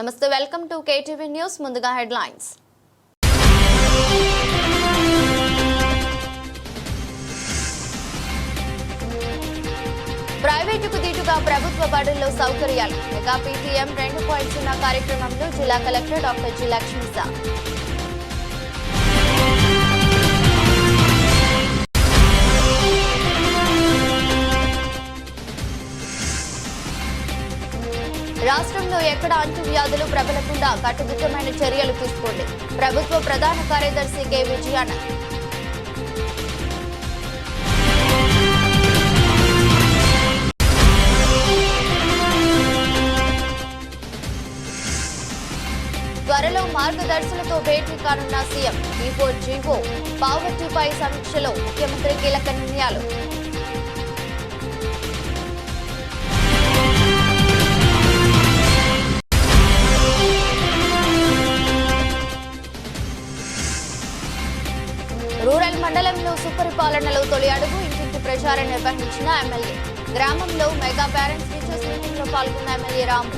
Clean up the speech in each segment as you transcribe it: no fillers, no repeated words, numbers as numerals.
నమస్తే, welcome to KTV news. ముందుగా headlines. ప్రైవేటుకు దీటుగా ప్రభుత్వ బడుల్లో సౌకర్యాలు. మెగా పీటీఎం 2.0 కార్యక్రమంలో జిల్లా కలెక్టర్ డాక్టర్ జి. లక్ష్మీసా. రాష్ట్రంలో ఎక్కడ అంటువ్యాధులు ప్రబలకుండా కట్టుదిట్టమైన చర్యలు తీసుకోండి. ప్రభుత్వ ప్రధాన కార్యదర్శి కె. విజయానంద్. త్వరలో మార్గదర్శులతో భేటీ కానున్న సీఎం. E4 జీవో పావర్టీపై సమీక్షలో ముఖ్యమంత్రి కీలక నిర్ణయాలు. రూరల్ మండలంలో సుపరిపాలనలో తొలి అడుగు ఇంటింటి ప్రచారం నిర్వహించిన ఎమ్మెల్యే. గ్రామంలో మెగా పేరెంట్స్ టీచర్స్ మీటింగ్ లో పాల్గొన్న ఎమ్మెల్యే రాము.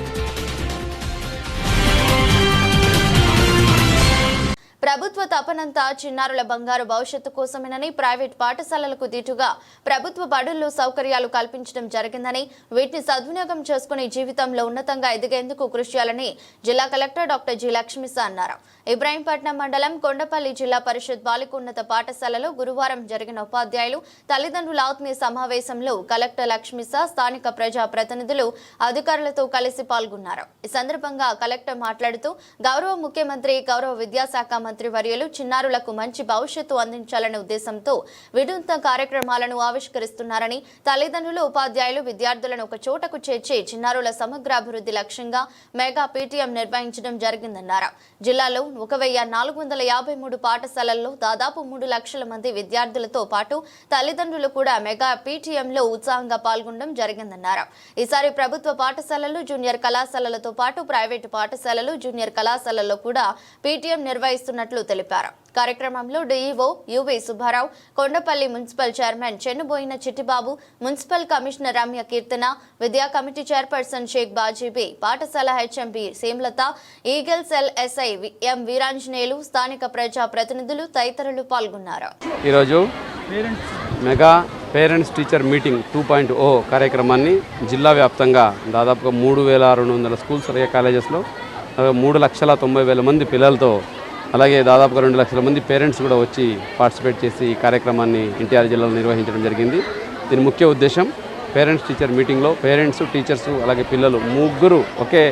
ప్రభుత్వ తపనంతా చిన్నారుల బంగారు భవిష్యత్తు కోసమేనని, ప్రైవేట్ పాఠశాలలకు దీటుగా ప్రభుత్వ బడుల్లో సౌకర్యాలు కల్పించడం జరిగిందని, వీటిని సద్వినియోగం చేసుకుని జీవితంలో ఉన్నతంగా ఎదిగేందుకు కృషి చేయాలని జిల్లా కలెక్టర్ డాక్టర్ జి. లక్ష్మీసా అన్నారు. ఇబ్రాహీంపట్నం మండలం కొండపల్లి జిల్లా పరిషత్ బాలికోన్నత పాఠశాలలో గురువారం జరిగిన ఉపాధ్యాయులు తల్లిదండ్రుల ఆత్మీయ సమావేశంలో కలెక్టర్ లక్ష్మీసా స్థానిక ప్రజా ప్రతినిధులు అధికారులతో కలిసి పాల్గొన్నారు. ఈ సందర్భంగా కలెక్టర్ మాట్లాడుతూ గౌరవ ముఖ్యమంత్రి, గౌరవ విద్యాశాఖ మంత్రి వర్యులు చిన్నారులకు మంచి భవిష్యత్తు అందించాలనే ఉద్దేశంతో వినూత్న కార్యక్రమాలను ఆవిష్కరిస్తున్నారని, తల్లిదండ్రులు, ఉపాధ్యాయులు, విద్యార్థులను ఒక చోటకు చేర్చి చిన్నారుల సమగ్రాభివృద్ధి లక్ష్యంగా మెగా పీటీఎం నిర్వహించడం జరిగిందన్నారు. జిల్లాలో 1453 పాఠశాలల్లో దాదాపు 3 లక్షల మంది విద్యార్థులతో పాటు తల్లిదండ్రులు కూడా మెగా పీటీఎంలో ఉత్సాహంగా పాల్గొనడం జరిగిందన్నారు. ఈసారి ప్రభుత్వ పాఠశాలలు, జూనియర్ కళాశాలలతో పాటు ప్రైవేటు పాఠశాలలు, జూనియర్ కళాశాలల్లో కూడా పీటీఎం నిర్వహిస్తున్నట్లు తెలిపారు. కార్యక్రమంలో DEO UV Subbarao, Kondapalli municipal chairman Chennuboina Chittibabu, municipal commissioner Ramya Keerthana, విద్యా కమిటీ చైర్పర్సన్ షేక్ బాజీబీ, పాఠశాల HMP Semlatha, eagle cell SI M Veeranjaneyulu, స్థానిక ప్రజా ప్రతినిధులు తదితరులు పాల్గొన్నారు. ఈరోజు మెగా పేరెంట్స్ టీచర్ మీటింగ్ 2.0 కార్యక్రమాన్ని జిల్లా వ్యాప్తంగా దాదాపుగా 3200 స్కూల్స్, కాలేజెస్లో 3,90,000 మంది పిల్లలతో, అలాగే దాదాపుగా 2 లక్షల మంది పేరెంట్స్ కూడా వచ్చి పార్టిసిపేట్ చేసి ఈ కార్యక్రమాన్ని ఎన్టీఆర్ జిల్లాలో నిర్వహించడం జరిగింది. దీని ముఖ్య ఉద్దేశం పేరెంట్స్ టీచర్ మీటింగ్లో పేరెంట్స్, టీచర్స్, అలాగే పిల్లలు ముగ్గురు ఒకే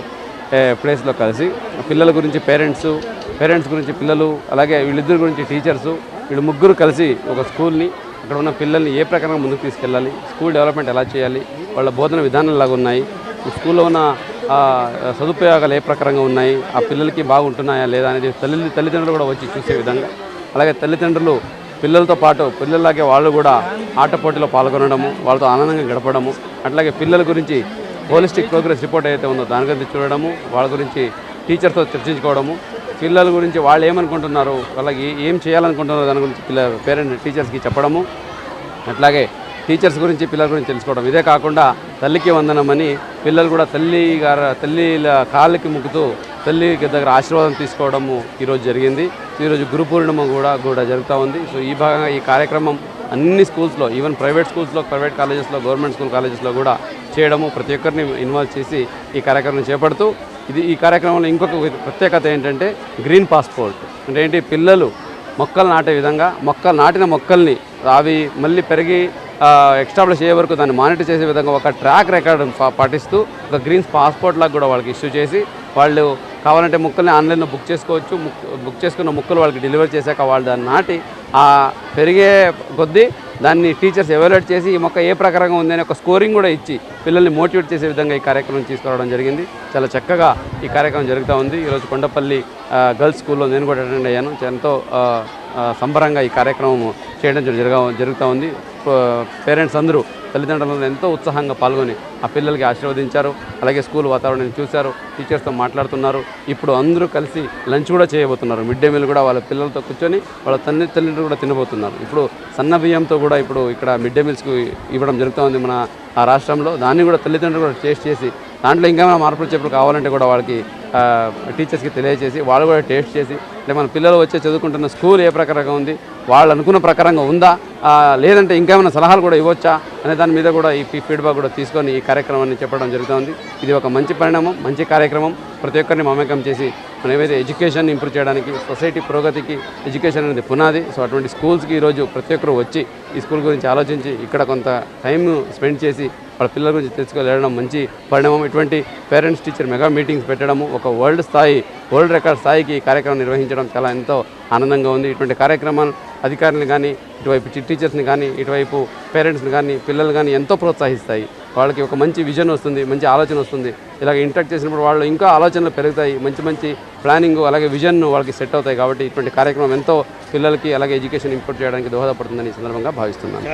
ప్లేస్లో కలిసి పిల్లల గురించి పేరెంట్స్ గురించి పిల్లలు, అలాగే వీళ్ళిద్దరి గురించి టీచర్సు, వీళ్ళు ముగ్గురు కలిసి ఒక స్కూల్ని, అక్కడ ఉన్న పిల్లల్ని ఏ ప్రకారంగా ముందుకు తీసుకెళ్ళాలి, స్కూల్ డెవలప్మెంట్ ఎలా చేయాలి, వాళ్ళ బోధన విధానాలు ఎలాగ ఉన్నాయి, స్కూల్లో ఉన్న సదుపయోగాలు ఏ ప్రకారంగా ఉన్నాయి, ఆ పిల్లలకి బాగుంటున్నాయా లేదా అనేది తల్లిదండ్రులు కూడా వచ్చి చూసే విధంగా, అలాగే తల్లిదండ్రులు పిల్లలతో పాటు పిల్లల్లాగే వాళ్ళు కూడా ఆట పోటీలో పాల్గొనడము, వాళ్ళతో ఆనందంగా గడపడము, అట్లాగే పిల్లల గురించి హోలిస్టిక్ ప్రోగ్రెస్ రిపోర్ట్ ఏదైతే ఉందో దాని గురించి చూడడము, వాళ్ళ గురించి టీచర్తో చర్చించుకోవడము, పిల్లల గురించి వాళ్ళు ఏమనుకుంటున్నారు, వాళ్ళకి ఏం చేయాలనుకుంటున్నారో దాని గురించి టీచర్స్కి చెప్పడము, అట్లాగే టీచర్స్ గురించి పిల్లల గురించి తెలుసుకోవడం. ఇదే కాకుండా తల్లికి వందనమని పిల్లలు కూడా తల్లిల కాళ్ళకి ముక్కుతూ తల్లి దగ్గర ఆశీర్వాదం తీసుకోవడము ఈరోజు జరిగింది. ఈరోజు గురు పూర్ణిమ కూడా జరుగుతూ ఉంది. సో ఈ భాగంగా ఈ కార్యక్రమం అన్ని స్కూల్స్లో, ఈవెన్ ప్రైవేట్ స్కూల్స్లో, ప్రైవేట్ కాలేజెస్లో, గవర్నమెంట్ స్కూల్ కాలేజెస్లో కూడా చేయడము, ప్రతి ఒక్కరిని ఇన్వాల్వ్ చేసి ఈ కార్యక్రమం చేపడుతూ, ఈ కార్యక్రమంలో ఇంకొక ప్రత్యేకత ఏంటంటే గ్రీన్ పాస్పోర్ట్. అంటే ఏంటి, పిల్లలు మొక్కలు నాటే విధంగా, నాటిన మొక్కల్ని అవి మళ్ళీ పెరిగి ఎస్టాబ్లిష్ అయ్యే వరకు దాన్ని మానిటర్ చేసే విధంగా ఒక ట్రాక్ రికార్డు పాటిస్తూ ఒక గ్రీన్ పాస్పోర్ట్ లాగా కూడా వాళ్ళకి ఇష్యూ చేసి, వాళ్ళు కావాలంటే మొక్కల్ని ఆన్లైన్లో బుక్ చేసుకోవచ్చు. బుక్ చేసుకున్న మొక్కలు వాళ్ళకి డెలివరీ చేశాక వాళ్ళు దాన్ని నాటి పెరిగే కొద్దీ దాన్ని టీచర్స్ ఎవాల్యుయేట్ చేసి ఈ మొక్క ఏ ప్రకారంగా ఉందని ఒక స్కోరింగ్ కూడా ఇచ్చి పిల్లల్ని మోటివేట్ చేసే విధంగా ఈ కార్యక్రమం తీసుకురావడం జరిగింది. చాలా చక్కగా ఈ కార్యక్రమం జరుగుతూ ఉంది. ఈరోజు కొండపల్లి గర్ల్స్ స్కూల్లో నేను కూడా అటెండ్ అయ్యాను. ఎంతో సంబరంగా ఈ కార్యక్రమం చేయడం జరుగుతూ ఉంది. పేరెంట్స్ అందరూ, తల్లిదండ్రులు ఎంతో ఉత్సాహంగా పాల్గొని ఆ పిల్లలకి ఆశీర్వదించారు. అలాగే స్కూల్ వాతావరణాన్ని చూశారు, టీచర్స్తో మాట్లాడుతున్నారు. ఇప్పుడు అందరూ కలిసి లంచ్ కూడా చేయబోతున్నారు. మిడ్ డే మీల్ కూడా వాళ్ళ పిల్లలతో కూర్చొని వాళ్ళ తల్లిదండ్రులు కూడా తినబోతున్నారు. ఇప్పుడు సన్న బియ్యంతో కూడా ఇప్పుడు ఇక్కడ మిడ్ డే మీల్స్కి ఇవ్వడం జరుగుతూ ఉంది మన రాష్ట్రంలో. దాన్ని కూడా తల్లిదండ్రులు కూడా టేస్ట్ చేసి దాంట్లో ఇంకా మార్పులు చెప్పులు కావాలంటే కూడా వాళ్ళకి టీచర్స్కి తెలియజేసి వాళ్ళు కూడా టేస్ట్ చేసి అంటే మన పిల్లలు వచ్చి చదువుకుంటున్న స్కూల్ ఏ ప్రకారంగా ఉంది, వాళ్ళు అనుకున్న ప్రకారంగా ఉందా, లేదంటే ఇంకేమైనా సలహాలు కూడా ఇవ్వచ్చా అనే దాని మీద కూడా ఈ ఫీడ్బ్యాక్ కూడా తీసుకొని ఈ కార్యక్రమాన్ని చెప్పడం జరుగుతుంది. ఇది ఒక మంచి పరిణామం, మంచి కార్యక్రమం. ప్రతి ఒక్కరిని మమేకం చేసి మనం ఏవైతే ఎడ్యుకేషన్ ఇంప్రూవ్ చేయడానికి, సొసైటీ పురోగతికి ఎడ్యుకేషన్ అనేది పునాది. సో అటువంటి స్కూల్స్కి ఈరోజు ప్రతి ఒక్కరు వచ్చి ఈ స్కూల్ గురించి ఆలోచించి ఇక్కడ కొంత టైం స్పెండ్ చేసి వాళ్ళ పిల్లల గురించి తెలుసుకోలేడం మంచి పరిణామం. ఇటువంటి పేరెంట్స్ టీచర్ మెగా మీటింగ్స్ పెట్టడము ఒక వరల్డ్ రికార్డ్ స్థాయికి ఈ కార్యక్రమం నిర్వహించడం చాలా ఎంతో ఆనందంగా ఉంది. ఇటువంటి కార్యక్రమాలు అధికారులు కానీ, ఇటువైపు టీచర్స్ని కానీ, ఇటువైపు పేరెంట్స్ని కానీ, పిల్లలు కానీ ఎంతో ప్రోత్సహిస్తాయి. వాళ్ళకి ఒక మంచి విజన్ వస్తుంది, మంచి ఆలోచన వస్తుంది. ఇలాగ ఇంటరాక్ట్ చేసినప్పుడు వాళ్ళు ఇంకా ఆలోచనలు పెరుగుతాయి, మంచి ప్లానింగ్ అలాగే విజన్ వాళ్ళకి సెట్ అవుతాయి. కాబట్టి ఇటువంటి కార్యక్రమం ఎంతో పిల్లలకి అలాగే ఎడ్యుకేషన్ ఇంప్రూవ్ చేయడానికి దోహదపడుతుందని ఈ సందర్భంగా భావిస్తున్నాను.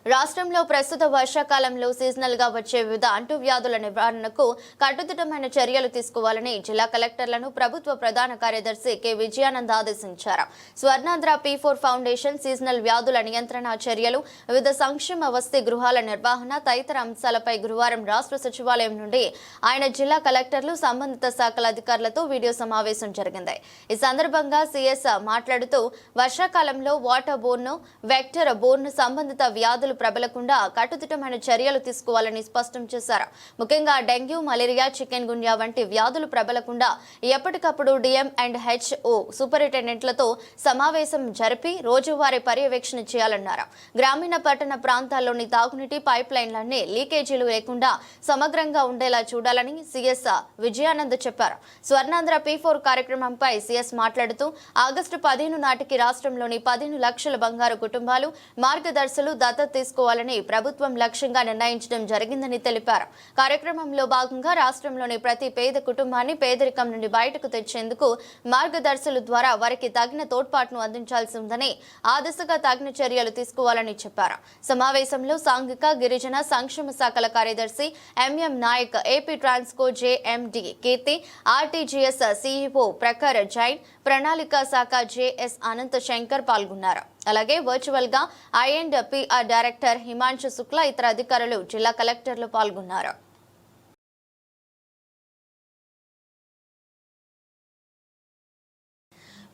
రాష్ట్రంలో ప్రస్తుత వర్షాకాలంలో సీజనల్ గా వచ్చే వివిధ అంటువ్యాధుల నివారణకు కట్టుదిట్టమైన చర్యలు తీసుకోవాలని జిల్లా కలెక్టర్లను ప్రభుత్వ ప్రధాన కార్యదర్శి కె విజయానంద్ ఆదేశించారు. స్వర్ణాంధ్ర P4 ఫౌండేషన్ సీజనల్ వ్యాధుల నియంత్రణ చర్యలు, వివిధ సంక్షేమ వసతి గృహాల నిర్వహణ తదితర అంశాలపై గురువారం రాష్ట్ర సచివాలయం నుండి ఆయన జిల్లా కలెక్టర్లు, సంబంధిత శాఖల అధికారులతో వీడియో సమావేశం జరిగింది. ఈ సందర్భంగా సిఎస్ మాట్లాడుతూ వర్షాకాలంలో వాటర్ బోర్న్, వెక్టర్ బోర్న్ సంబంధిత వ్యాధులు ప్రబలకుండా కట్టుదిట్టమైన చర్యలు తీసుకోవాలని స్పష్టం చేశారు. ముఖ్యంగా డెంగ్యూ, మలేరియా, చికెన్ గున్యా వంటి వ్యాధులు ప్రబలకుండా ఎప్పటికప్పుడు DM&HO సూపరింటెండెంట్లతో సమావేశం జరిపి రోజువారీ పర్యవేక్షణ చేయాలన్నారు. గ్రామీణ పట్టణ ప్రాంతాల్లోని తాగునీటి పైప్ లైన్లన్నీ లీకేజీలు లేకుండా సమగ్రంగా ఉండేలా చూడాలని సిఎస్ విజయానంద్ చెప్పారు. స్వర్ణాంధ్ర P4 కార్యక్రమంపై సిఎస్ మాట్లాడుతూ ఆగస్టు 15 నాటికి రాష్ట్రంలోని 15 లక్షల బంగారు కుటుంబాలు మార్గదర్శులు దత్తత తీసుకోవాలని ప్రభుత్వం లక్ష్యంగా నిర్ణయించడం జరిగిందని తెలిపారు. కార్యక్రమంలో భాగంగా రాష్ట్రంలోని ప్రతి పేద కుటుంబాన్ని పేదరికం నుండి బయటకు తెచ్చేందుకు మార్గదర్శుల ద్వారా వారికి తగిన తోడ్పాటును అందించాల్సి ఉందని, ఆ దిశగా తగిన చర్యలు తీసుకోవాలని చెప్పారు. సమావేశంలో సాంఘిక గిరిజన సంక్షేమ శాఖల కార్యదర్శి MM Naik, AP Transco JMD కీర్తి, RTGS CEO ప్రఖర్ జైన్, ప్రణాళిక శాఖ JS అనంత శంకర్ పాల్గొన్నారు. అలాగే వర్చువల్ గా I&PR డైరెక్టర్ హిమాంశు శుక్లా, ఇతర అధికారులు, జిల్లా కలెక్టర్లు పాల్గొన్నారు.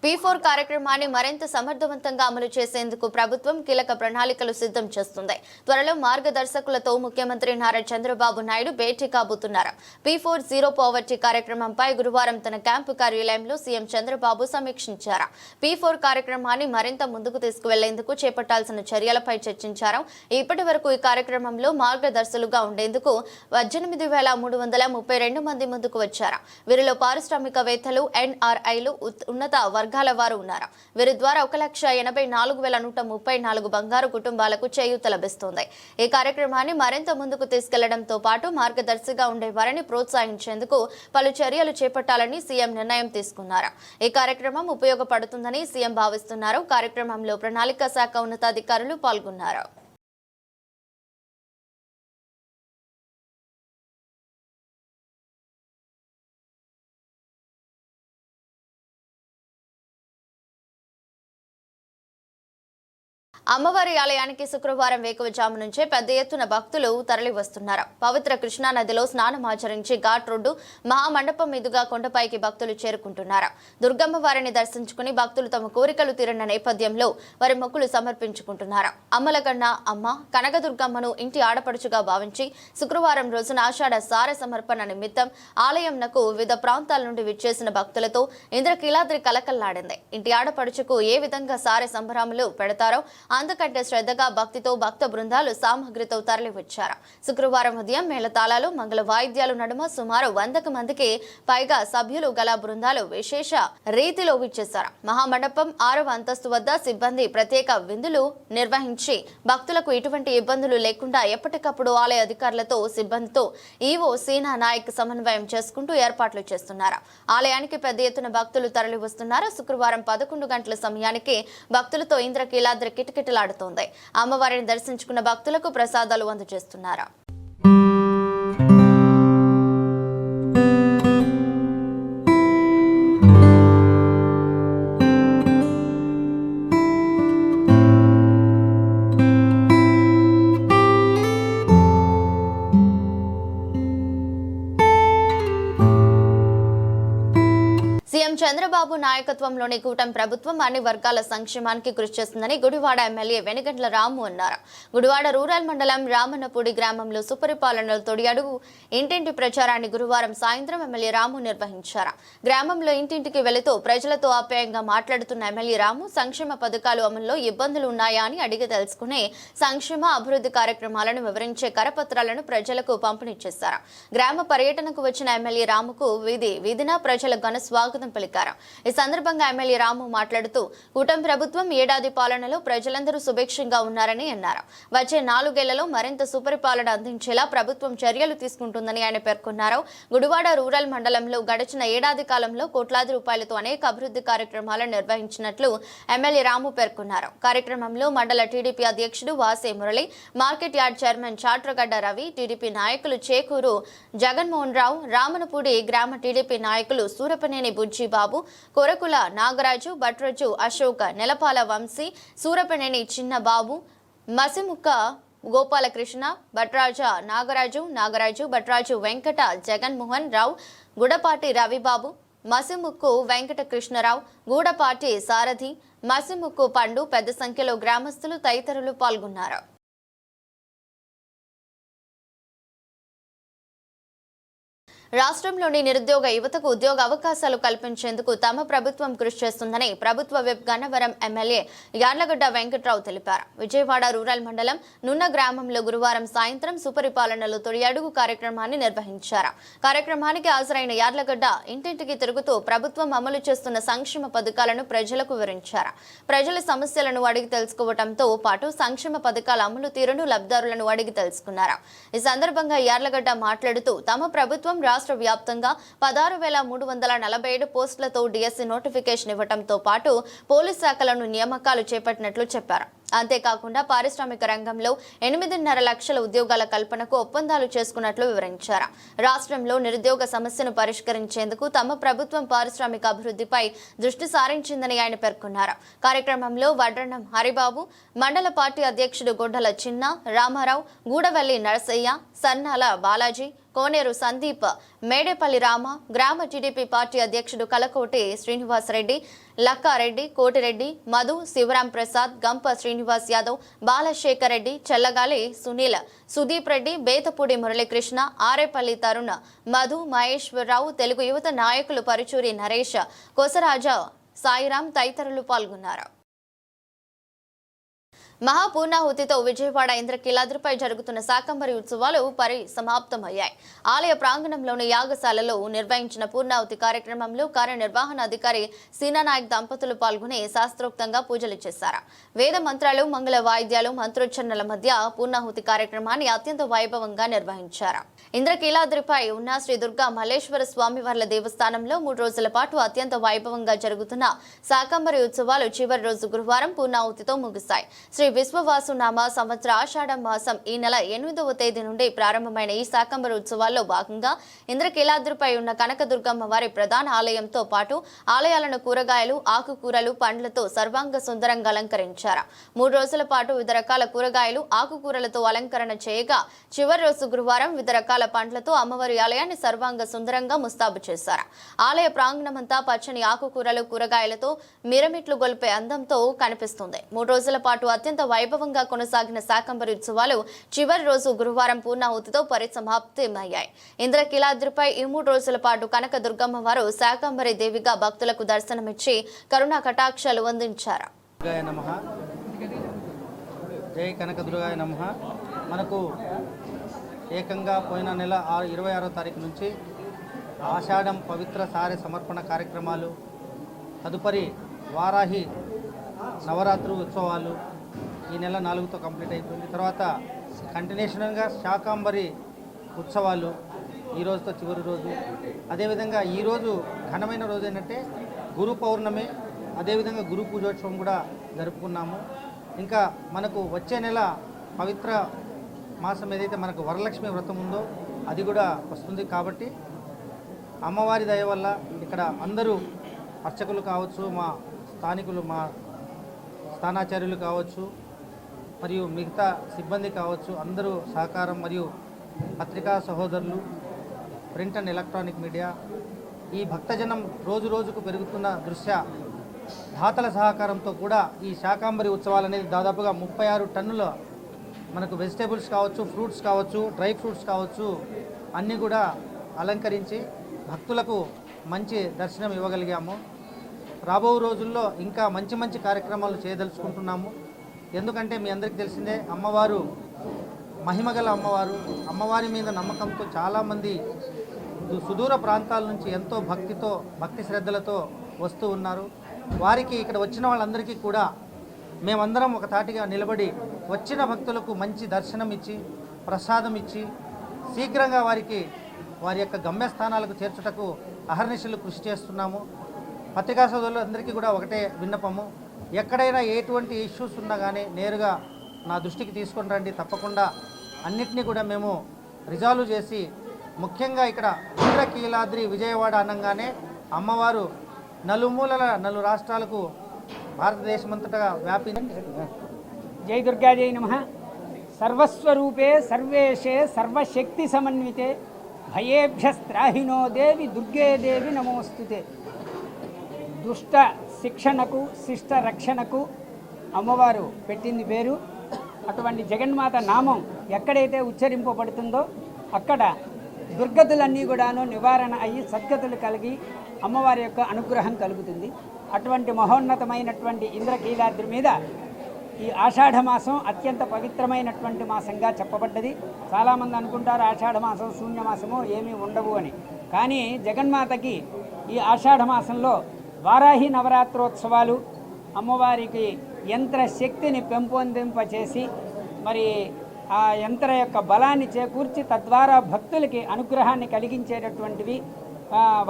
P4 కార్యక్రమాన్ని మరింత సమర్థవంతంగా అమలు చేసేందుకు ప్రభుత్వం కీలక ప్రణాళికలు సిద్ధం చేస్తుంది. త్వరలో మార్గదర్శకులతో ముఖ్యమంత్రి నారా చంద్రబాబు నాయుడు భేటీ కాబోతున్నారు. P4 జీరో పావర్టీ కార్యక్రమంపై గురువారం తన క్యాంపు కార్యాలయంలో సీఎం చంద్రబాబు సమీక్షించారు. P4 కార్యక్రమాన్ని మరింత ముందుకు తీసుకువెళ్లేందుకు చేపట్టాల్సిన చర్యలపై చర్చించారు. ఇప్పటి వరకు ఈ కార్యక్రమంలో మార్గదర్శులుగా ఉండేందుకు 18,332 మంది ముందుకు వచ్చారు. వీరిలో పారిశ్రామికవేత్తలు, NRIలు, ఉన్నత వర్గాల వారు ఉన్నారు. వీరి ద్వారా 1,84,134 బంగారు కుటుంబాలకు చేయూత లభిస్తుంది. ఈ కార్యక్రమాన్ని మరింత ముందుకు తీసుకెళ్లడంతో పాటు మార్గదర్శిగా ఉండే వారిని ప్రోత్సహించేందుకు పలు చర్యలు చేపట్టాలని సీఎం నిర్ణయం తీసుకున్నారు. ఈ కార్యక్రమం ఉపయోగపడుతుందని సీఎం భావిస్తున్నారు. కార్యక్రమంలో ప్రణాళిక శాఖ ఉన్నతాధికారులు పాల్గొన్నారు. అమ్మవారి ఆలయానికి శుక్రవారం వేకువజాము నుంచే పెద్ద ఎత్తున భక్తులు తరలి వస్తున్నారు. పవిత్ర కృష్ణా నదిలో స్నానం ఆచరించి ఘాట్ రోడ్డు, మహామండపం మీదుగా కొండపైకి భక్తులు చేరుకుంటున్నారు. దుర్గమ్మ వారిని దర్శించుకుని భక్తులు తమ కోరికలు తీరిన నేపథ్యంలో వారి మొక్కులు సమర్పించుకుంటున్నారు. అమ్మలగన్న అమ్మ కనకదుర్గమ్మను ఇంటి ఆడపడుచుగా భావించి శుక్రవారం రోజున ఆషాఢ సార సమర్పణ నిమిత్తం ఆలయంనకు వివిధ ప్రాంతాల నుండి విచ్చేసిన భక్తులతో ఇంద్రకీలాద్రి కలకల్లాడింది. ఇంటి ఆడపడుచుకు ఏ విధంగా సారె సంబరాములు పెడతారో అంతకంటే శ్రద్ధగా భక్తితో భక్త బృందాలు సామగ్రితో తరలి వచ్చారు. శుక్రవారం ఉదయం మేళతాళాలు, మంగళ వాయిద్యాలు నడుమ సుమారు 100 మందికి పైగా సభ్యులు గల బృందాలు విశేష రీతిలో విచ్చేశారు. మహామండపం 6వ అంతస్తు వద్ద సిబ్బంది ప్రత్యేక విందులు నిర్వహించి భక్తులకు ఎటువంటి ఇబ్బందులు లేకుండా ఎప్పటికప్పుడు ఆలయ అధికారులతో, సిబ్బందితో ఈవో సీనా నాయక్ సమన్వయం చేసుకుంటూ ఏర్పాట్లు చేస్తున్నారు. ఆలయానికి పెద్ద ఎత్తున భక్తులు తరలి వస్తున్నారు. శుక్రవారం 11 గంటల సమయానికి భక్తులతో ఇంద్రకీలాద్రి కిటకిటలాడుతోంది. అమ్మవారిని దర్శించుకున్న భక్తులకు ప్రసాదాలు అందజేస్తున్నారు. సీఎం చంద్రబాబు నాయకత్వంలోని కూటమి ప్రభుత్వం అన్ని వర్గాల సంక్షేమానికి కృషి చేస్తుందని గుడివాడ ఎమ్మెల్యే వెనుగండ్ల రాము అన్నారు. గుడివాడ రూరల్ మండలం రామన్నపూడి గ్రామంలో సుపరిపాలనలో తొడి అడుగు ఇంటింటి ప్రచారాన్ని గురువారం సాయంత్రం ఎమ్మెల్యే రాము నిర్వహించారు. గ్రామంలో ఇంటింటికి వెళుతూ ప్రజలతో ఆప్యాయంగా మాట్లాడుతున్న ఎమ్మెల్యే రాము సంక్షేమ పథకాలు అమల్లో ఇబ్బందులు ఉన్నాయా అని అడిగి తెలుసుకునే సంక్షేమ అభివృద్ధి కార్యక్రమాలను వివరించే కరపత్రాలను ప్రజలకు పంపిణీ చేశారు. గ్రామ పర్యటనకు వచ్చిన ఎమ్మెల్యే రాముకు వీధిన ప్రజల ఘన స్వాగతం పలికారు. ఈ సందర్భంగా ఎమ్మెల్యే రాము మాట్లాడుతూ కూటమి ప్రభుత్వం ఏడాది పాలనలో ప్రజలందరూ సుభిక్షంగా ఉన్నారని అన్నారు. వచ్చే 4 ఏళ్లలో మరింత సుపరిపాలన అందించేలా ప్రభుత్వం చర్యలు తీసుకుంటుందని ఆయన పేర్కొన్నారు. గుడివాడ రూరల్ మండలంలో గడిచిన ఏడాది కాలంలో కోట్లాది రూపాయలతో అనేక అభివృద్ధి కార్యక్రమాలను నిర్వహించినట్లు ఎమ్మెల్యే రాము పేర్కొన్నారు. కార్యక్రమంలో మండల టీడీపీ అధ్యక్షుడు Vase Murali, market yard chairman Chatragadda Ravi, TDP నాయకులు చేకూరు జగన్మోహన్ రావు, రామనపూడి గ్రామ టీడీపీ నాయకులు సూరపనేని బుజ్జిబాబు, కొరకుల నాగరాజు, భట్రజు అశోక్, నెలపాల వంశీ, సూరపనేని చిన్నబాబు, మసిముక్క గోపాలకృష్ణ, భట్రాజ నాగరాజు, భట్రాజు వెంకట జగన్మోహన్ రావు, గుడపాటి రవిబాబు, మసిముక్కు వెంకట కృష్ణరావు, గూడపాటి సారథి, మసిముక్కు పండు పెద్ద సంఖ్యలో గ్రామస్తులు తదితరులు పాల్గొన్నారు. రాష్ట్రంలోని నిరుద్యోగ యువతకు ఉద్యోగ అవకాశాలు కల్పించేందుకు తమ ప్రభుత్వం కృషి చేస్తుందని ప్రభుత్వ విప్ గన్నవరం ఎమ్మెల్యే యార్లగడ్డ వెంకట్రావు తెలిపారు. విజయవాడ రూరల్ మండలం నున్న గ్రామంలో గురువారం సాయంత్రం సుపరిపాలనలో తొలి అడుగు కార్యక్రమాన్ని నిర్వహించారు. కార్యక్రమానికి హాజరైన యార్లగడ్డ ఇంటింటికి తిరుగుతూ ప్రభుత్వం అమలు చేస్తున్న సంక్షేమ పథకాలను ప్రజలకు వివరించారు. ప్రజల సమస్యలను అడిగి తెలుసుకోవడంతో పాటు సంక్షేమ పథకాల అమలు తీరును లబ్ధిదారులను అడిగి తెలుసుకున్నారు. ఈ సందర్భంగా యార్లగడ్డ మాట్లాడుతూ తమ ప్రభుత్వం రాష్ట్ర వ్యాప్తంగా 16,347 పోస్టులతో డిఎస్సి నోటిఫికేషన్ ఇవ్వడంతో పాటు పోలీస్ శాఖలను నియామకాలు చేపట్టినట్లు చెప్పారు. అంతేకాకుండా పారిశ్రామిక రంగంలో 8.5 లక్షల ఉద్యోగాల కల్పనకు ఒప్పందాలు చేసుకున్నట్లు వివరించారు. రాష్ట్రంలో నిరుద్యోగ సమస్యను పరిష్కరించేందుకు తమ ప్రభుత్వం పారిశ్రామిక అభివృద్ధిపై దృష్టి సారించిందని ఆయన పేర్కొన్నారు. కార్యక్రమంలో వడ్రన్నం హరిబాబు, మండల పార్టీ అధ్యక్షుడు గొడ్డల చిన్న రామారావు, గూడవల్లి నరసయ్య, సన్నాల బాలాజీ, కోనేరు సందీప్, మేడేపల్లి రామ, గ్రామ టీడీపీ పార్టీ అధ్యక్షుడు కలకోటి శ్రీనివాసరెడ్డి, లక్కారెడ్డి, కోటిరెడ్డి, మధు, శివరాం ప్రసాద్, గంప శ్రీనివాస్ యాదవ్, బాలశేఖర్ రెడ్డి, చెల్లగాలి సునీల్, సుదీప్ రెడ్డి, బేతపూడి మురళీకృష్ణ, ఆరేపల్లి తరుణ్, మధు, మహేశ్వరరావు, తెలుగు యువత నాయకులు పరుచూరి నరేష్, కొసరాజా, సాయిరాం తదితరులు పాల్గొన్నారు. మహాపూర్ణాహుతితో విజయవాడ ఇంద్రకీలాద్రిపై జరుగుతున్న శాకంబరి ఉత్సవాలు పరిసమాప్తమయ్యాయి. ఆలయ ప్రాంగణంలోని యాగశాలలో నిర్వహించిన పూర్ణాహుతి కార్యక్రమంలో కార్యనిర్వహణాధికారి సీనానాయక్ దంపతులు పాల్గొని శాస్త్రోక్తంగా పూజలు చేశారు. వేద మంత్రాలు, మంగళ వాయిద్యాలు, మంత్రోచ్చరణల మధ్య పూర్ణాహుతి కార్యక్రమాన్ని అత్యంత వైభవంగా నిర్వహించారు. ఇంద్రకీలాద్రిపై ఉన్న శ్రీ దుర్గా మల్లేశ్వర స్వామివార్ల దేవస్థానంలో 3 రోజుల పాటు అత్యంత వైభవంగా జరుగుతున్న శాకంబరి ఉత్సవాలు చివరి రోజు గురువారం పూర్ణాహుతితో ముగిశాయి. శ్రీ విశ్వవాసు నామ సంవత్సర ఆషాఢ మాసం ఈ నెల 8వ తేదీ నుండి ప్రారంభమైన ఈ శాకంబరి ఉత్సవాల్లో భాగంగా ఇంద్రకీలాద్రిపై ఉన్న కనకదుర్గమ్మ వారి ప్రధాన ఆలయంతో పాటు ఆలయాలను కూరగాయలు, ఆకుకూరలు, పండ్లతో సర్వాంగ సుందరంగా అలంకరించారు. 3 రోజుల పాటు వివిధ రకాల కూరగాయలు, ఆకుకూరలతో అలంకరణ చేయగా చివరి రోజు గురువారం వివిధ రకాల పండ్లతో అమ్మవారి ఆలయాన్ని సర్వాంగ సుందరంగా ముస్తాబు చేశారు. ఆలయ ప్రాంగణమంతా పచ్చని ఆకుకూరలు, కూరగాయలతో మిరమిట్లు గొల్పే అందంతో కనిపిస్తుంది. 3 రోజుల పాటు అత్యంత వైభవంగా కొనసాగిన శాకంబరి ఉత్సవాలు చివరి రోజు గురువారం పూర్ణాహుతితో పరిసమాప్తమయ్యాయి. ఇంద్రకీలాద్రిపై ఈ 3 రోజుల పాటు కనక దుర్గమ్మ వారు శాకంబరి దేవిగా భక్తులకు దర్శనమిచ్చి కరుణా కటాక్షాలు అందించారు. జై కనకదుర్గాయ నమః. మనకు ఏకంగా పోయిన నెల 26వ తారీఖు నుంచి ఆషాఢం పవిత్ర సారె సమర్పణ కార్యక్రమాలు, తదుపరి వారాహి నవరాత్రి ఉత్సవాలు ఈ నెల 4తో కంప్లీట్ అయిపోయింది. తర్వాత కంటిన్యూషన్గా శాకంబరి ఉత్సవాలు ఈ రోజుతో చివరి రోజు. అదేవిధంగా ఈరోజు ఘనమైన రోజు ఏంటంటే గురు పౌర్ణమి, అదేవిధంగా గురు పూజోత్సవం కూడా జరుపుకున్నాము. ఇంకా మనకు వచ్చే నెల పవిత్ర మాసం ఏదైతే మనకు వరలక్ష్మి వ్రతం ఉందో అది కూడా వస్తుంది. కాబట్టి అమ్మవారి దయ వల్ల ఇక్కడ అందరూ అర్చకులు కావచ్చు, మా స్థానికులు, మా స్థానాచార్యులు కావచ్చు, మరియు మిగతా సిబ్బంది కావచ్చు, అందరూ సహకారం, మరియు పత్రికా సహోదరులు, ప్రింట్ అండ్ ఎలక్ట్రానిక్ మీడియా, ఈ భక్తజనం రోజు రోజుకు పెరుగుతున్న దృష్ట్యా దాతల సహకారంతో కూడా ఈ శాకాంబరి ఉత్సవాలు అనేది దాదాపుగా 36 టన్నుల మనకు వెజిటేబుల్స్ కావచ్చు, ఫ్రూట్స్ కావచ్చు, డ్రై ఫ్రూట్స్ కావచ్చు అన్నీ కూడా అలంకరించి భక్తులకు మంచి దర్శనం ఇవ్వగలిగాము. రాబో రోజుల్లో ఇంకా మంచి మంచి కార్యక్రమాలు చేయదలుచుకుంటున్నాము. ఎందుకంటే మీ అందరికీ తెలిసిందే, అమ్మవారు మహిమగల అమ్మవారు. అమ్మవారి మీద నమ్మకంతో చాలామంది సుదూర ప్రాంతాల నుంచి ఎంతో భక్తి శ్రద్ధలతో వస్తూ ఉన్నారు. వారికి ఇక్కడ వచ్చిన వాళ్ళందరికీ కూడా మేమందరం ఒక తాటిగా నిలబడి వచ్చిన భక్తులకు మంచి దర్శనం ఇచ్చి ప్రసాదం ఇచ్చి శీఘ్రంగా వారి యొక్క గమ్యస్థానాలకు చేర్చుటకు అహర్నిశలు కృషి చేస్తున్నాము. పత్రికా సోదరులందరికీ కూడా ఒకటే విన్నపము, ఎక్కడైనా ఎటువంటి ఇష్యూస్ ఉన్నా కానీ నేరుగా నా దృష్టికి తీసుకొని రండి. తప్పకుండా అన్నిటినీ కూడా మేము రిజాల్వ్ చేసి, ముఖ్యంగా ఇక్కడ ఇంద్రకీలాద్రి విజయవాడ అనగానే అమ్మవారు నలుమూలల 4 రాష్ట్రాలకు భారతదేశమంతటా వ్యాపించి. జై దుర్గా జై నమః. సర్వస్వరూపే సర్వేశే సర్వశక్తి సమన్వితే భయేభ్యస్త్రాహినో దేవి దుర్గే దేవి నమోస్తుతే. దుష్ట శిక్షణకు శిష్ట రక్షణకు అమ్మవారు పెట్టింది పేరు. అటువంటి జగన్మాత నామం ఎక్కడైతే ఉచ్చరింపబడుతుందో అక్కడ దుర్గతులన్నీ కూడాను నివారణ అయ్యి సద్గతులు కలిగి అమ్మవారి యొక్క అనుగ్రహం కలుగుతుంది. అటువంటి మహోన్నతమైనటువంటి ఇంద్రకీలాద్రి మీద ఈ ఆషాఢ మాసం అత్యంత పవిత్రమైనటువంటి మాసంగా చెప్పబడ్డది. చాలామంది అనుకుంటారు ఆషాఢ మాసం శూన్యమాసము ఏమీ ఉండవు అని. కానీ జగన్మాతకి ఈ ఆషాఢ మాసంలో వారాహి నవరాత్రోత్సవాలు అమ్మవారికి యంత్ర శక్తిని పెంపొందింపచేసి మరి ఆ యంత్ర యొక్క బలాన్ని చేకూర్చి తద్వారా భక్తులకి అనుగ్రహాన్ని కలిగించేటటువంటివి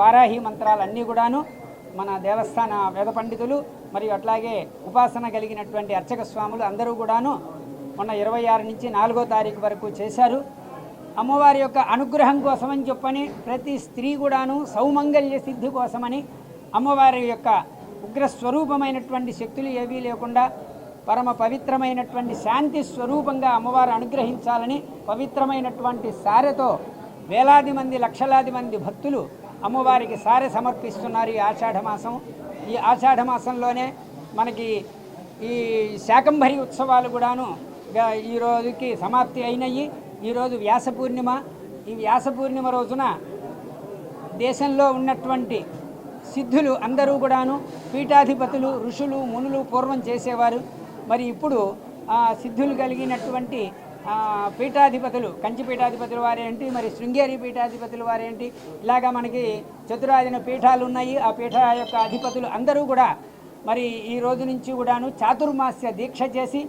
వారాహి మంత్రాలన్నీ కూడాను మన దేవస్థాన వేద పండితులు మరియు అట్లాగే ఉపాసన కలిగినటువంటి అర్చక స్వాములు అందరూ కూడాను మొన్న 26 నుంచి 4వ తారీఖు వరకు చేశారు. అమ్మవారి యొక్క అనుగ్రహం కోసమని చెప్పని ప్రతి స్త్రీ కూడాను సౌమంగళ్య సిద్ధి కోసమని అమ్మవారి యొక్క ఉగ్రస్వరూపమైనటువంటి శక్తులు ఏవీ లేకుండా పరమ పవిత్రమైనటువంటి శాంతి స్వరూపంగా అమ్మవారు అనుగ్రహించాలని పవిత్రమైనటువంటి సారెతో వేలాది మంది లక్షలాది మంది భక్తులు అమ్మవారికి సారె సమర్పిస్తున్నారు ఈ ఆషాఢమాసం. ఈ ఆషాఢమాసంలోనే మనకి ఈ శాకంభరి ఉత్సవాలు కూడాను ఈ రోజుకి సమాప్తి అయినాయి. ఈరోజు వ్యాస పూర్ణిమ. ఈ వ్యాస పూర్ణిమ రోజున దేశంలో ఉన్నటువంటి సిద్ధులు అందరూ కూడాను పీఠాధిపతులు ఋషులు మునులు పూర్వం చేసేవారు. మరి ఇప్పుడు సిద్ధులు కలిగినటువంటి పీఠాధిపతులు కంచి పీఠాధిపతుల వారేంటి, మరి శృంగేరి పీఠాధిపతుల వారేంటి, ఇలాగా మనకి చతురాదిన పీఠాలు ఉన్నాయి. ఆ పీఠ యొక్క అధిపతులు అందరూ కూడా మరి ఈ రోజు నుంచి కూడాను చాతుర్మాస్య దీక్ష చేసి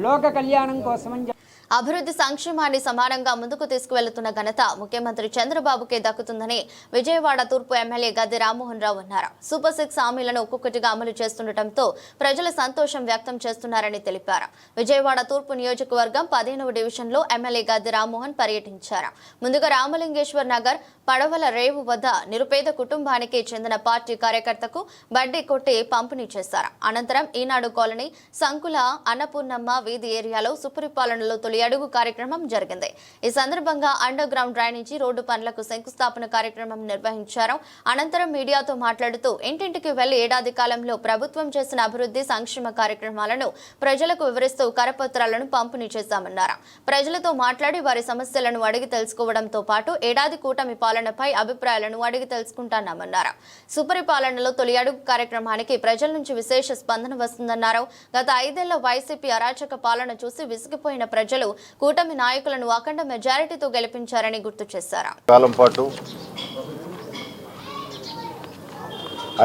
లోక కళ్యాణం కోసమని అభివృద్ధి సంక్షేమాన్ని సమానంగా ముందుకు తీసుకువెళ్తున్న ఘనత ముఖ్యమంత్రి చంద్రబాబుకే దక్కుతుందని విజయవాడ తూర్పు ఎమ్మెల్యే గద్దె రామ్మోహన్ రావు అన్నారు. సూపర్ 6 హామీలను ఒక్కొక్కటిగా అమలు చేస్తుండటంతో ప్రజలు సంతోషం వ్యక్తం చేస్తున్నారని తెలిపారు. విజయవాడ తూర్పు నియోజకవర్గం 15వ డివిజన్లో ఎమ్మెల్యే గద్దె రామ్మోహన్ పర్యటించారు. ముందుగా రామలింగేశ్వర్ నగర్ పడవల రేవు వద్ద నిరుపేద కుటుంబానికి చెందిన పార్టీ కార్యకర్తకు బడ్డీ కొట్టి పంపిణీ చేశారు. అనంతరం ఈనాడు కాలనీ సంకుల అన్నపూర్ణమ్మ వీధి ఏరియాలో సుపరిపాలనలో తొలి అడుగు కార్యక్రమం జరిగింది. ఈ సందర్భంగా అండర్ గ్రౌండ్ డ్రైనేజీ రోడ్డు పనులకు శంకుస్థాపన కార్యక్రమం నిర్వహించారు. అనంతరం మీడియాతో మాట్లాడుతూ ఇంటింటికి వెళ్లి ఏడాది కాలంలో ప్రభుత్వం చేసిన అభివృద్ధి సంక్షేమ కార్యక్రమాలను ప్రజలకు వివరిస్తూ కరపత్రాలను పంపిణీ చేశామన్నారు. ప్రజలతో మాట్లాడి వారి సమస్యలను అడిగి తెలుసుకోవడంతో పాటు ఏడాది కూటమి పాలనపై అభిప్రాయాలను అడిగి తెలుసుకుంటామన్నారు. సుపరిపాలనలో తొలి అడుగు కార్యక్రమానికి ప్రజల నుంచి విశేష స్పందన వస్తుందన్నారు. గత 5 ఏళ్ల వైసీపీ అరాచక పాలన చూసి విసిగిపోయిన ప్రజలు కూటమి నాయకులను అఖండ మెజారిటీతో గెలిపించారని గుర్తు చేశారు. కాలం పాటు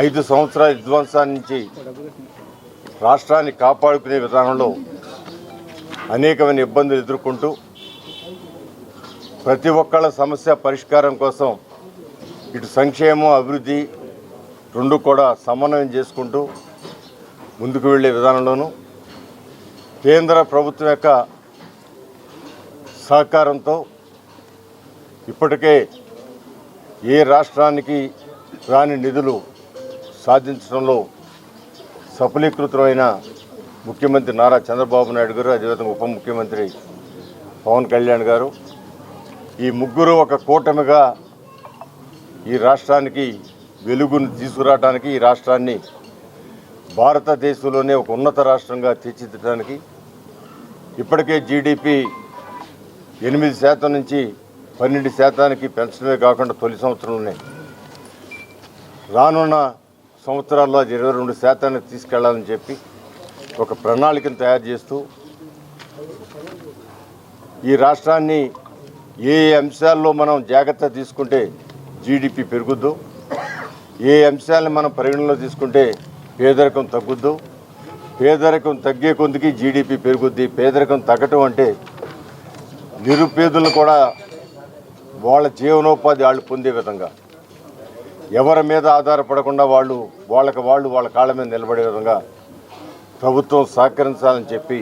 5 సంవత్సరాల విధ్వంసాన్ని నుంచి రాష్ట్రాన్ని కాపాడుకునే విధానంలో అనేకమైన ఇబ్బందులు ఎదుర్కొంటూ ప్రతి ఒక్కళ్ళ సమస్య పరిష్కారం కోసం ఇటు సంక్షేమం అభివృద్ధి రెండు కూడా సమన్వయం చేసుకుంటూ ముందుకు వెళ్ళే విధానంలోనూ కేంద్ర ప్రభుత్వం యొక్క సహకారంతో ఇప్పటికే ఏ రాష్ట్రానికి రాని నిధులు సాధించడంలో సఫలీకృతమైన ముఖ్యమంత్రి నారా చంద్రబాబు నాయుడు గారు, అదేవిధంగా ఉప ముఖ్యమంత్రి పవన్ కళ్యాణ్ గారు, ఈ ముగ్గురు ఒక కూటమిగా ఈ రాష్ట్రానికి వెలుగును తీసుకురావడానికి ఈ రాష్ట్రాన్ని భారతదేశంలోనే ఒక ఉన్నత రాష్ట్రంగా తీర్చిదిద్దడానికి ఇప్పటికే జీడిపి 8% నుంచి 12% పెంచడమే కాకుండా తొలి సంవత్సరంలోనే రానున్న సంవత్సరాల్లో 22% తీసుకెళ్లాలని చెప్పి ఒక ప్రణాళికను తయారు చేస్తూ ఈ రాష్ట్రాన్ని ఏ అంశాల్లో మనం జాగ్రత్త తీసుకుంటే జీడిపి పెరుగుద్దు, ఏ అంశాలను మనం పరిగణలో తీసుకుంటే పేదరికం తగ్గుద్దు, పేదరికం తగ్గే కొద్దికి జీడిపి పెరుగుద్ది. పేదరికం తగ్గటం అంటే నిరుపేదలను కూడా వాళ్ళ జీవనోపాధి వాళ్ళు పొందే విధంగా, ఎవరి మీద ఆధారపడకుండా వాళ్ళ కాళ్ళ మీద నిలబడే విధంగా ప్రభుత్వం సహకరించాలని చెప్పి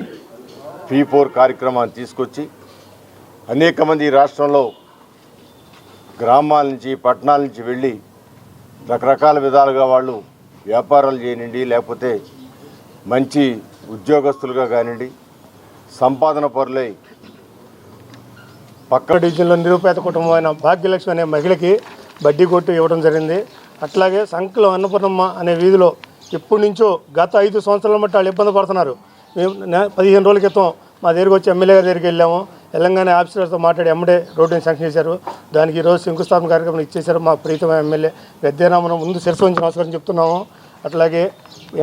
P4 కార్యక్రమాన్ని తీసుకొచ్చి అనేక మంది ఈ రాష్ట్రంలో గ్రామాల నుంచి పట్టణాల నుంచి వెళ్ళి రకరకాల విధాలుగా వాళ్ళు వ్యాపారాలు చేయనండి, లేకపోతే మంచి ఉద్యోగస్తులుగా కానివ్వండి, సంపాదన పరులై పక్క డివిజన్లో నిరుపేద కుటుంబం అయిన భాగ్యలక్ష్మి అనే మహిళకి బడ్డీ కొట్టు ఇవ్వడం జరిగింది. అట్లాగే సంకలం అన్నపూర్ణమ్మ అనే వీధిలో ఎప్పటి నుంచో గత 5 సంవత్సరాల బట్టి వాళ్ళు ఇబ్బంది పడుతున్నారు. మేము 15 రోజుల క్రితం మా దగ్గరికి వచ్చి ఎమ్మెల్యే గారి దగ్గరికి వెళ్ళాము. తెలంగాణ ఆఫీసర్తో మాట్లాడి ఎమ్మడే రోడ్డుని శాంక్షన్ చేశారు. దానికి ఈరోజు శంకుస్థాపన కార్యక్రమం ఇచ్చేశారు మా ప్రీతమ ఎమ్మెల్యే గద్దెరామను. ముందు శిరస్సు వంచి నమస్కారం చెప్తున్నాము. అట్లాగే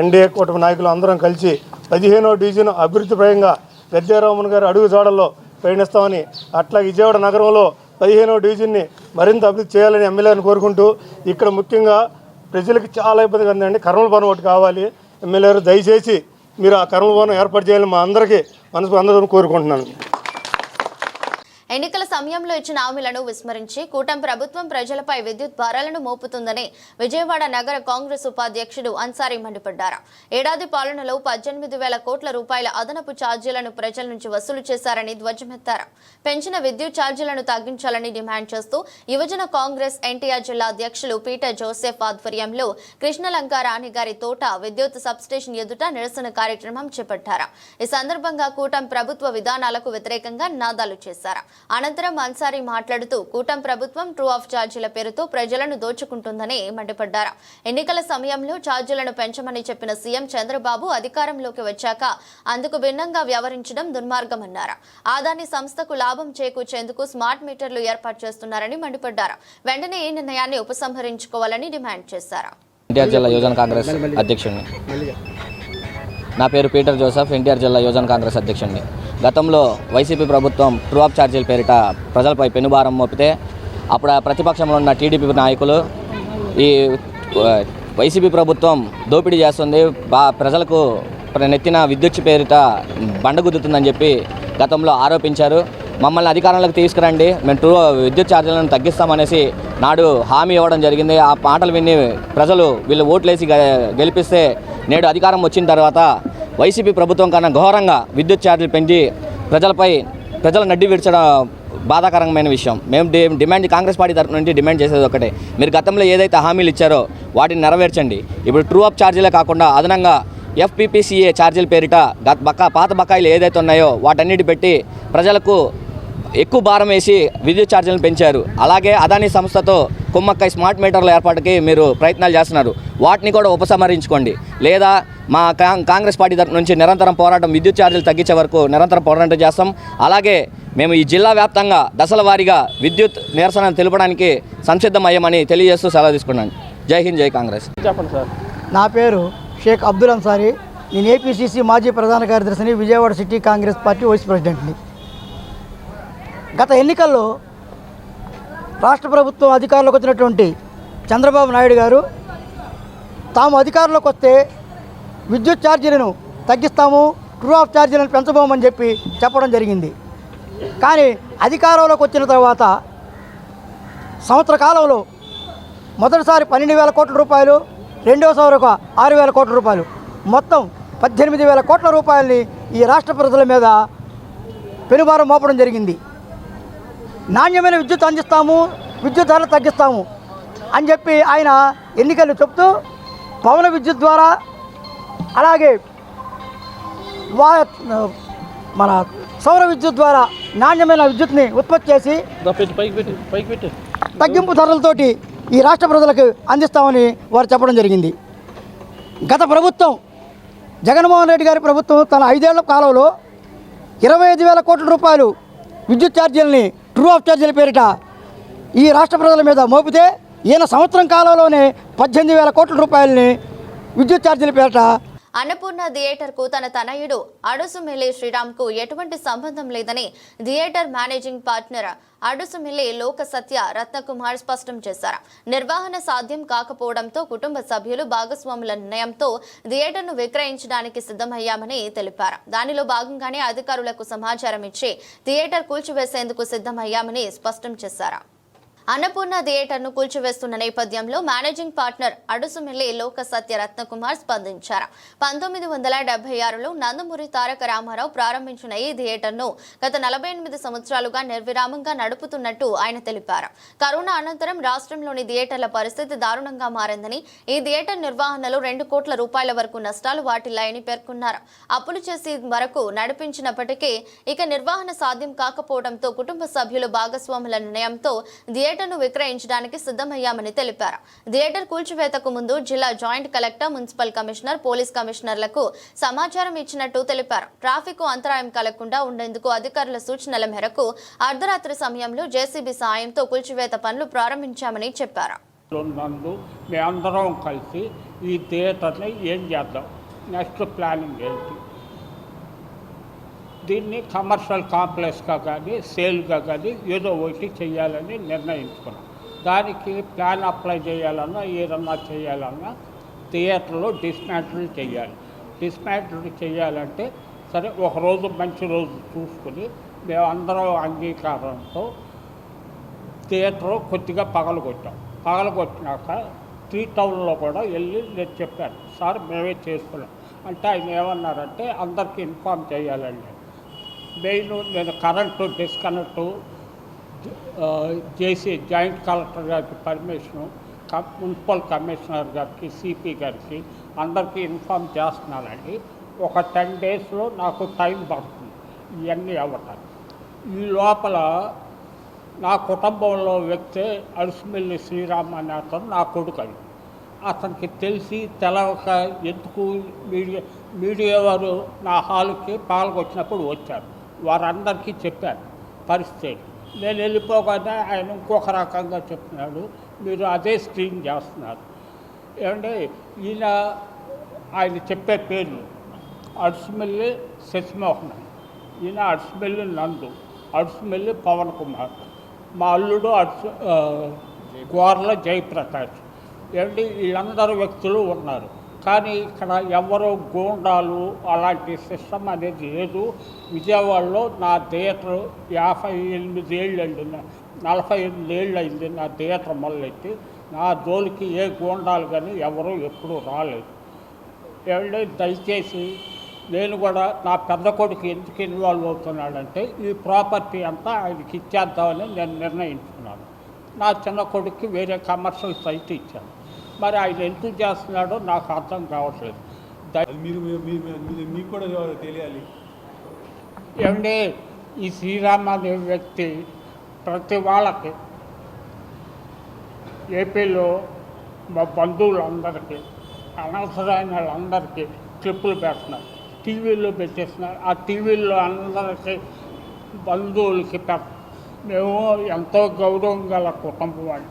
ఎన్డీఏ కూటమి నాయకులు అందరం కలిసి 15వ డివిజన్ అభివృద్ధి పరంగా గద్దెరామన్ గారు అడుగు జాడల్లో ప్రయాణిస్తామని, అట్లా విజయవాడ నగరంలో 15వ డివిజన్ని మరింత అభివృద్ధి చేయాలని ఎమ్మెల్యేని కోరుకుంటూ, ఇక్కడ ముఖ్యంగా ప్రజలకు చాలా ఇబ్బందిగా ఉందండి. కర్నూలు భవనం ఒకటి కావాలి. ఎమ్మెల్యే గారు దయచేసి మీరు ఆ కర్నూలు భవనం ఏర్పాటు చేయాలని మా అందరికీ అందరూ కోరుకుంటున్నాను. ఎన్నికల సమయంలో ఇచ్చిన హామీలను విస్మరించి కూటమి ప్రభుత్వం ప్రజలపై విద్యుత్ భారాలను మోపుతుందని విజయవాడ నగర కాంగ్రెస్ ఉపాధ్యక్షుడు అన్సారీ మండిపడ్డారు. ఏడాది పాలనలో 18,000 కోట్ల రూపాయల అదనపు ఛార్జీలను ప్రజల నుంచి వసూలు చేశారని ధ్వజమెత్తారు. పెంచిన విద్యుత్ ఛార్జీలను తగ్గించాలని డిమాండ్ చేస్తూ యువజన కాంగ్రెస్ ఎన్టీఆర్ జిల్లా అధ్యక్షులు పీటర్ జోసెఫ్ ఆధ్వర్యంలో కృష్ణలంక రాణిగారి తోట విద్యుత్ సబ్స్టేషన్ ఎదుట నిరసన కార్యక్రమం చేపట్టారు. ఈ సందర్భంగా కూటమి ప్రభుత్వ విధానాలకు వ్యతిరేకంగా నినాదాలు చేశారు. అనంతరం అన్సారీ మాట్లాడుతూ కూటమి ప్రభుత్వం ట్రూ ఆఫ్ ఛార్జీల పేరుతో ప్రజలను దోచుకుంటుందని మండిపడ్డారు. ఎన్నికల సమయంలో ఛార్జీలను పెంచమని చెప్పిన సీఎం చంద్రబాబు అధికారంలోకి వచ్చాక అందుకు భిన్నంగా వ్యవహరించడం దుర్మార్గమన్నారు. ఆదాని సంస్థకు లాభం చేకూర్చేందుకు స్మార్ట్ మీటర్లు ఏర్పాటు చేస్తున్నారని మండిపడ్డారు. వెంటనే ఈ నిర్ణయాన్ని ఉపసంహరించుకోవాలని డిమాండ్ చేశారు. ఎన్టీఆర్ జిల్లా యువజన కాంగ్రెస్ అధ్యక్షుడిని. నా పేరు పీటర్ జోసెఫ్, ఎన్టీఆర్ జిల్లా యువజన కాంగ్రెస్ అధ్యక్షుడిని. గతంలో వైసీపీ ప్రభుత్వం ట్రూ ఆఫ్ ఛార్జీల పేరిట ప్రజలపై పెనుభారం మోపితే అప్పుడు ప్రతిపక్షంలో ఉన్న టీడీపీ నాయకులు ఈ వైసీపీ ప్రభుత్వం దోపిడీ చేస్తుంది, ప్రజలకు నెత్తిన విద్యుత్ పేరిట బండగుద్దుతుందని చెప్పి గతంలో ఆరోపించారు. మమ్మల్ని అధికారంలోకి తీసుకురండి, మేము విద్యుత్ ఛార్జీలను తగ్గిస్తామనేసి నాడు హామీ ఇవ్వడం జరిగింది. ఆ మాటలు విని ప్రజలు వీళ్ళు ఓట్లేసి గెలిపిస్తే నేడు అధికారం వచ్చిన తర్వాత వైసీపీ ప్రభుత్వం కన్నా ఘోరంగా విద్యుత్ ఛార్జీలు పెంచి ప్రజల నడ్డి విడిచడం బాధాకరమైన విషయం. మేము డిమాండ్ కాంగ్రెస్ పార్టీ తరఫు నుండి డిమాండ్ చేసేది ఒకటే, మీరు గతంలో ఏదైతే హామీలు ఇచ్చారో వాటిని నెరవేర్చండి. ఇప్పుడు ట్రూ ఆఫ్ ఛార్జీలే కాకుండా అదనంగా FPPCA ఛార్జీల పేరిట పాత బకాయిలు ఏదైతే ఉన్నాయో వాటన్నిటి పెట్టి ప్రజలకు ఎక్కువ భారం వేసి విద్యుత్ ఛార్జీలను పెంచారు. అలాగే అదానీ సంస్థతో కుమ్మక్కై స్మార్ట్ మీటర్ల ఏర్పాటుకి మీరు ప్రయత్నాలు చేస్తున్నారు. వాటిని కూడా ఉపసంహరించుకోండి, లేదా మా కాంగ్రెస్ పార్టీ తరఫు నుంచి నిరంతరం పోరాటం, విద్యుత్ ఛార్జీలు తగ్గించే వరకు నిరంతరం పోరాటం చేస్తాం. అలాగే మేము ఈ జిల్లా వ్యాప్తంగా దశల వారీగా విద్యుత్ నిరసన తెలుపడానికి సంసిద్ధమయ్యామని తెలియజేస్తూ సెలవు తీసుకున్నాను. జై హింద్, జై కాంగ్రెస్. చెప్పండి సార్. నా పేరు షేక్ అబ్దుల్ అన్సారీ. నేను APCC మాజీ ప్రధాన కార్యదర్శిని, Vijayawada city Congress party vice ప్రెసిడెంట్ని. గత ఎన్నికల్లో రాష్ట్ర ప్రభుత్వం అధికారంలోకి వచ్చినటువంటి చంద్రబాబు నాయుడు గారు తాము అధికారంలోకి వస్తే విద్యుత్ ఛార్జీలను తగ్గిస్తాము, ట్రూ ఆఫ్ ఛార్జీలను పెంచబోమని చెప్పడం జరిగింది. కానీ అధికారంలోకి వచ్చిన తర్వాత సంవత్సర కాలంలో మొదటిసారి 12,000 కోట్ల రూపాయలు, రెండోసారి ఒక 6,000 కోట్ల రూపాయలు, మొత్తం 18,000 కోట్ల రూపాయలని ఈ రాష్ట్ర ప్రజల మీద పెనుభారం మోపడం జరిగింది. నాణ్యమైన విద్యుత్ అందిస్తాము, విద్యుత్ ధరలు తగ్గిస్తాము అని చెప్పి ఆయన ఎన్నికలు చెప్తూ పవన విద్యుత్ ద్వారా, అలాగే మన సౌర విద్యుత్ ద్వారా నాణ్యమైన విద్యుత్ని ఉత్పత్తి చేసి తగ్గింపు ధరలతోటి ఈ రాష్ట్ర ప్రజలకు అందిస్తామని వారు చెప్పడం జరిగింది. గత ప్రభుత్వం జగన్మోహన్ రెడ్డి గారి ప్రభుత్వం తన 5 ఏళ్ల కాలంలో 25,000 కోట్ల రూపాయలు విద్యుత్ ఛార్జీలని ట్రూ ఆఫ్ ఛార్జీల పేరిట ఈ రాష్ట్ర ప్రజల మీద మోపితే ఈయన సంవత్సరం కాలంలోనే 18,000 కోట్ల రూపాయలని విద్యుత్ ఛార్జీల పేరిట అన్నపూర్ణ థియేటర్కు తన తనయుడు అడుసుమిల్లి శ్రీరామ్కు ఎటువంటి సంబంధం లేదని థియేటర్ మేనేజింగ్ పార్ట్నర్ అడుసుమిల్లి లోక సత్య రత్నకుమార్ స్పష్టం చేశారు. నిర్వహణ సాధ్యం కాకపోవడంతో కుటుంబ సభ్యులు భాగస్వాముల నిర్ణయంతో థియేటర్ను విక్రయించడానికి సిద్ధమయ్యామని తెలిపారు. దానిలో భాగంగానే అధికారులకు సమాచారం ఇచ్చి థియేటర్ కూల్చివేసేందుకు సిద్ధమయ్యామని స్పష్టం చేశారు. అన్నపూర్ణ థియేటర్ను కూల్చివేస్తున్న నేపథ్యంలో మేనేజింగ్ పార్ట్నర్ అడుసుమిల్లి లోక సత్య రత్నకుమార్ స్పందించారు. 1976లో నందమూరి తారక రామారావు ప్రారంభించిన ఈ థియేటర్ను గత 48 సంవత్సరాలుగా నిర్విరామంగా నడుపుతున్నట్టు ఆయన తెలిపారు. కరోనా అనంతరం రాష్ట్రంలోని థియేటర్ల పరిస్థితి దారుణంగా మారిందని, ఈ థియేటర్ నిర్వహణలో 2 కోట్ల రూపాయల వరకు నష్టాలు వాటిల్లాయని పేర్కొన్నారు. అప్పులు చేసి వరకు నడిపించినప్పటికీ ఇక నిర్వహణ సాధ్యం కాకపోవడంతో కుటుంబ సభ్యులు భాగస్వాముల నిర్ణయంతో థియేటర్ను విక్రయించడానికి సిద్ధమయ్యామని తెలిపారు. థియేటర్ కూల్చివేతకు ముందు జిల్లా joint collector, municipal commissioner, police కమిషనర్లకు సమాచారం ఇచ్చినట్టు తెలిపారు. ట్రాఫిక్ అంతరాయం కలగకుండా ఉండేందుకు అధికారుల సూచనల మేరకు అర్ధరాత్రి సమయంలో జేసీబీ సాయంతో కూల్చివేత పనులు ప్రారంభించామని చెప్పారు. మేమందరం కలిసి ఈ థియేటర్ని ఏం చేద్దాం, నెక్స్ట్ ప్లానింగ్ ఏంటి, దీన్ని కమర్షియల్ కాంప్లెక్స్గా కానీ సేల్గా కానీ ఏదో ఒకటి చేయాలని నిర్ణయించుకున్నాం. దానికి ప్లాన్ అప్లై చేయాలన్నా ఏదన్నా చేయాలన్నా థియేటర్లో డిస్మాంటిల్ చేయాలి. డిస్మాంటిల్ చేయాలంటే సరే ఒకరోజు మంచి రోజు చూసుకుని మేమందరం అంగీకారంతో థియేటర్ కొద్దిగా పగలగొట్టినాక 3 టౌన్లో కూడా వెళ్ళి నేను చెప్పాను, సార్ మేమే చేసుకున్నాం అంటే ఆయన ఏమన్నారంటే అందరికీ ఇన్ఫామ్ చేయాలండి. నేను కరెంటు డిస్కనెక్ట్ చేసి జాయింట్ కలెక్టర్ గారికి పర్మిషను, మున్సిపల్ కమిషనర్ గారికి, సిపి గారికి అందరికీ ఇన్ఫామ్ చేస్తున్నానండి. ఒక 10 డేస్లో నాకు టైం పడుతుంది ఇవన్నీ అవ్వటానికి. ఈ లోపల నా కుటుంబంలో వ్యక్తి అడుసుమిల్లి శ్రీరామ్ అనే అతను నా కొడుకు అని అతనికి తెలిసి తెలవక ఎందుకు మీడియా వారు నా హాలుకి పాల్గొచ్చినప్పుడు వచ్చారు. వారందరికీ చెప్పాను పరిస్థితి. నేను వెళ్ళిపోగానే ఆయన ఇంకొక రకంగా చెప్తున్నాడు, మీరు అదే స్క్రీన్ చేస్తున్నారు. ఏమంటే ఆయన చెప్పే పేర్లు అడుసుమిల్లి శశిమోహన్, ఈయన అడుసుమిల్లి నందు, అడుసుమిల్లి పవన్ కుమార్, మా అల్లుడు గోర్ల జయప్రకాష్. ఏమంటే వీళ్ళందరూ వ్యక్తులు ఉన్నారు. కానీ ఇక్కడ ఎవరో గూండాలు అలాంటి సిస్టమ్ అనేది లేదు. విజయవాడలో నా థియేటర్ 58 ఏళ్ళు అయింది, 48 ఏళ్ళు అయింది నా థియేటర్ మొదలెట్టి. నా జోలికి ఏ గూండాలు కానీ ఎవరు ఎప్పుడూ రాలేదు. ఏమంటే దయచేసి నేను కూడా నా పెద్ద కొడుకు ఎందుకు ఇన్వాల్వ్ అవుతున్నాడంటే ఈ ప్రాపర్టీ అంతా ఆయనకి ఇచ్చేద్దామని నేను నిర్ణయించుకున్నాను. నా చిన్న కొడుక్కి వేరే కమర్షియల్ సైట్ ఇచ్చాను. మరి ఆయన ఎందుకు చేస్తున్నాడో నాకు అర్థం కావట్లేదు. మీకు కూడా తెలియాలి. ఏమంటే ఈ శ్రీరామ్ అనే వ్యక్తి ప్రతి వాళ్ళకి ఏపీలో మా బంధువులందరికీ అనవసరమైన వాళ్ళందరికీ క్లిప్పులు పెడుతున్నారు, టీవీల్లో పెట్టేస్తున్నారు. ఆ టీవీల్లో అందరికీ బంధువులకి మేము ఎంతో గౌరవం గల కుటుంబం అని.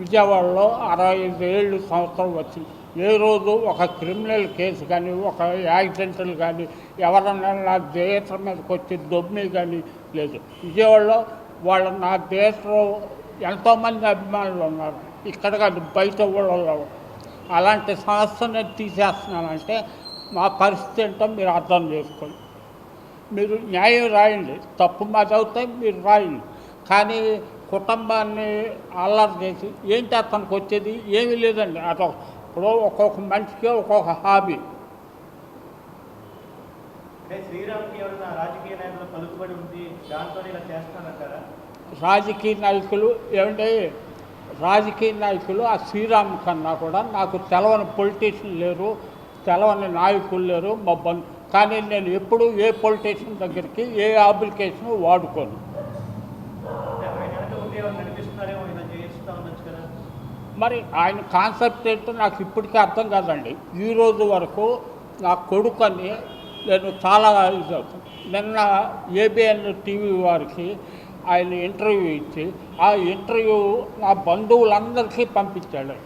విజయవాడలో 65 సంవత్సరం వచ్చింది. ఏ రోజు ఒక క్రిమినల్ కేసు కానీ, ఒక యాక్సిడెంటల్ కానీ, ఎవరన్నా నా థియేటర్ మీదకి వచ్చి దొమ్మి కానీ లేదు. విజయవాడలో నా థియేటర్లో ఎంతోమంది అభిమానులు ఉన్నారు, ఇక్కడ కాదు బయట ఊళ్ళలో. అలాంటి సంస్థను తీసేస్తున్నానంటే మా పరిస్థితి ఏంటో మీరు అర్థం చేసుకోండి. మీరు న్యాయం రాయండి, తప్పు మాది అవుతాయి మీరు రాయండి. కానీ కుటుంబాన్ని అల్లరి చేసి ఏంటి అతనికి వచ్చేది ఏమీ లేదండి. ఇప్పుడు ఒక్కొక్క మనిషికి ఒక్కొక్క హాబీ. రాజకీయ నాయకులు ఏమంటే రాజకీయ నాయకులు ఆ శ్రీరామ్ కన్నా కూడా నాకు తెలవని పొలిటీషియన్ లేరు, తెలవని నాయకులు లేరు మా కానీ నేను ఎప్పుడు ఏ పొలిటీషియన్ దగ్గరికి ఏ అప్లికేషన్ వాడుకోను. మరి ఆయన కాన్సెప్ట్ ఏంటో నాకు ఇప్పటికీ అర్థం కాదండి. ఈ రోజు వరకు నా కొడుకుని నేను చాలా నిన్న ఏబిఎన్ టీవీ వారికి ఆయన ఇంటర్వ్యూ ఇచ్చి ఆ ఇంటర్వ్యూ నా బంధువులందరికీ పంపించాడు.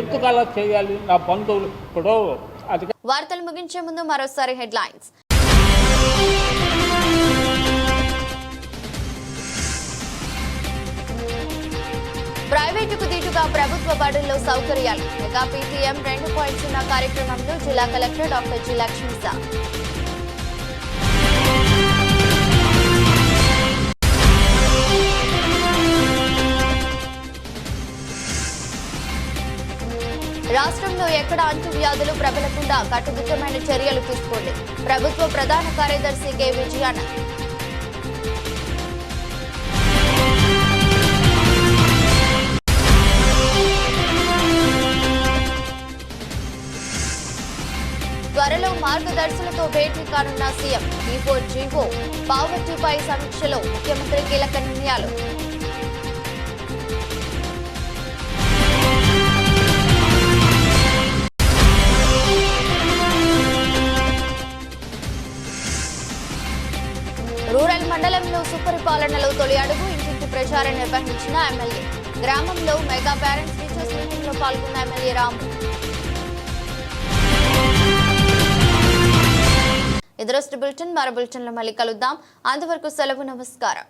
ఎందుకు అలా చేయాలి? నా బంధువులు ఇప్పుడు అది. వార్తలు ముగించే ముందు మరోసారి హెడ్లైన్స్. ప్రైవేటుకు దీటుగా ప్రభుత్వ బడుల్లో సౌకర్యాలు. మెగా పీటీఎం 2.0 కార్యక్రమంలో జిల్లా కలెక్టర్ డాక్టర్ జి లక్ష్మీసా. రాష్ట్రంలో ఎక్కడ అంటువ్యాధులు ప్రబలకుండా కట్టుదిట్టమైన చర్యలు తీసుకోండి. ప్రభుత్వ ప్రధాన కార్యదర్శి కె విజయానంద్. త్వరలో మార్గదర్శులతో భేటీ కానున్న సీఎం. ఈ4 జీవో పావర్టీపై సమీక్షలో ముఖ్యమంత్రి కీలక నిర్ణయాలు. రూరల్ మండలంలో సుపరిపాలనలో తొలి అడుగు. ఇంటింటి ప్రచారం నిర్వహించిన ఎమ్మెల్యే. గ్రామంలో మెగా పేరెంట్స్ టీచర్స్ మీటింగ్ లో పాల్గొన్న ఎమ్మెల్యే రాము. ఇది రోజు బులెటిన్. మరో బులెటిన్లో మళ్ళీ కలుద్దాం. అంతవరకు సెలవు. నమస్కారం.